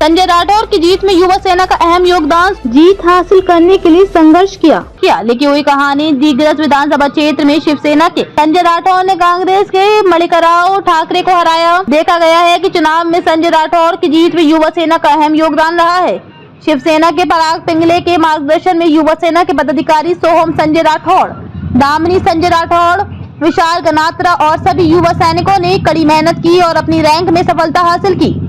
संजय राठौर की जीत में युवा सेना का अहम योगदान, जीत हासिल करने के लिए संघर्ष किया। लिखी हुई कहानी। दिग्रस विधानसभा क्षेत्र में शिवसेना के संजय राठौर ने कांग्रेस के मल्लिकराव ठाकरे को हराया। देखा गया है कि चुनाव में संजय राठौर की जीत में युवा सेना का अहम योगदान रहा है। शिवसेना के पराग पिंगले के मार्गदर्शन में युवा सेना के पदाधिकारी सोहम संजय राठौर, दामिनी संजय राठौर, विशाल गनात्रा और सभी युवा सैनिकों ने कड़ी मेहनत की और अपनी रैंक में सफलता हासिल की।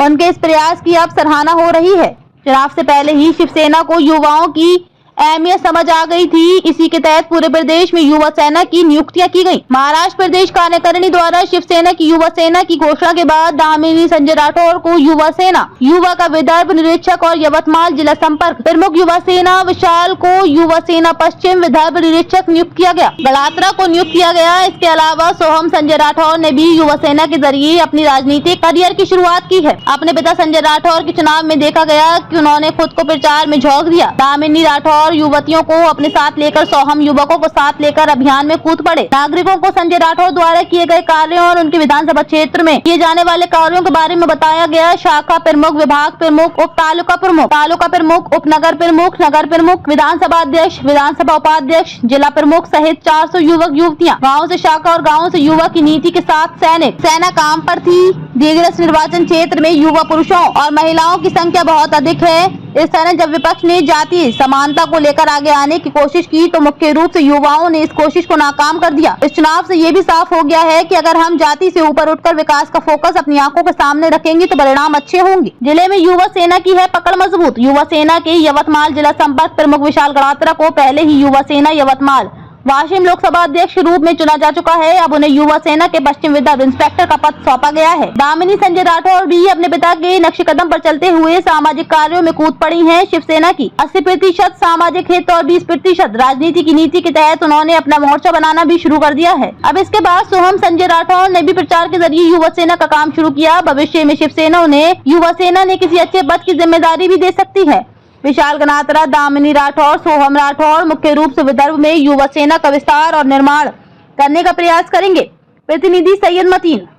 उनके इस प्रयास की अब सराहना हो रही है। चुनाव से पहले ही शिवसेना को युवाओं की अहमियत समझ आ गई थी। इसी के तहत पूरे प्रदेश में युवा सेना की नियुक्तियां की गई। महाराष्ट्र प्रदेश कार्यकारिणी द्वारा शिवसेना की युवा सेना की घोषणा के बाद दामिनी संजय राठौर को युवा सेना युवा का विदर्भ निरीक्षक और यवतमाल जिला संपर्क प्रमुख, युवा सेना विशाल को युवा सेना पश्चिम विदर्भ निरीक्षक नियुक्त किया गया। गलात्रा को नियुक्त किया गया। इसके अलावा सोहम संजय राठौर ने भी युवा सेना के जरिए अपनी राजनीतिक करियर की शुरुआत की है। अपने पिता संजय राठौर के चुनाव में देखा गया कि उन्होंने खुद को प्रचार में झोंक दिया। दामिनी राठौर युवतियों को अपने साथ लेकर सोहम युवकों को साथ लेकर अभियान में कूद पड़े। नागरिकों को संजय राठौर द्वारा किए गए कार्यों और उनके विधानसभा क्षेत्र में किए जाने वाले कार्यों के बारे में बताया गया। शाखा प्रमुख, विभाग प्रमुख, उप तालुका प्रमुख, उप नगर प्रमुख, विधानसभा अध्यक्ष, विधानसभा उपाध्यक्ष, जिला प्रमुख सहित 400 युवक युवतियाँ गाँव से शाखा और गाँव से युवा की नीति के साथ सेना काम पर थी। दिग्रस निर्वाचन क्षेत्र में युवा पुरुषों और महिलाओं की संख्या बहुत अधिक है। इस तरह जब विपक्ष ने जाति समानता को लेकर आगे आने की कोशिश की तो मुख्य रूप से युवाओं ने इस कोशिश को नाकाम कर दिया। इस चुनाव से ये भी साफ हो गया है कि अगर हम जाति से ऊपर उठकर विकास का फोकस अपनी आंखों के सामने रखेंगे तो परिणाम अच्छे होंगे। जिले में युवा सेना की है पकड़ मजबूत। युवा सेना के यवतमाल जिला संपर्क प्रमुख विशाल गणात्रा को पहले ही युवा सेना यवतमाल वाशिम लोकसभा अध्यक्ष के रूप में चुना जा चुका है। अब उन्हें युवा सेना के पश्चिम विदर्भ इंस्पेक्टर का पद सौंपा गया है। दामिनी संजय राठौर भी अपने पिता के नक्शे कदम पर चलते हुए सामाजिक कार्यों में कूद पड़ी हैं। शिवसेना की 80% सामाजिक हित और 20% राजनीति की नीति के तहत उन्होंने अपना मोर्चा बनाना भी शुरू कर दिया है। अब इसके बाद सोहम संजय राठौर ने भी प्रचार के जरिए युवा सेना का काम शुरू किया। भविष्य में शिवसेना उन्हें युवा सेना ने किसी अच्छे पद की जिम्मेदारी भी दे सकती है। विशाल गनात्रा, दामिनी राठौर, सोहम राठौर मुख्य रूप से विदर्भ में युवा सेना का विस्तार और निर्माण करने का प्रयास करेंगे। प्रतिनिधि सैयद मतीन।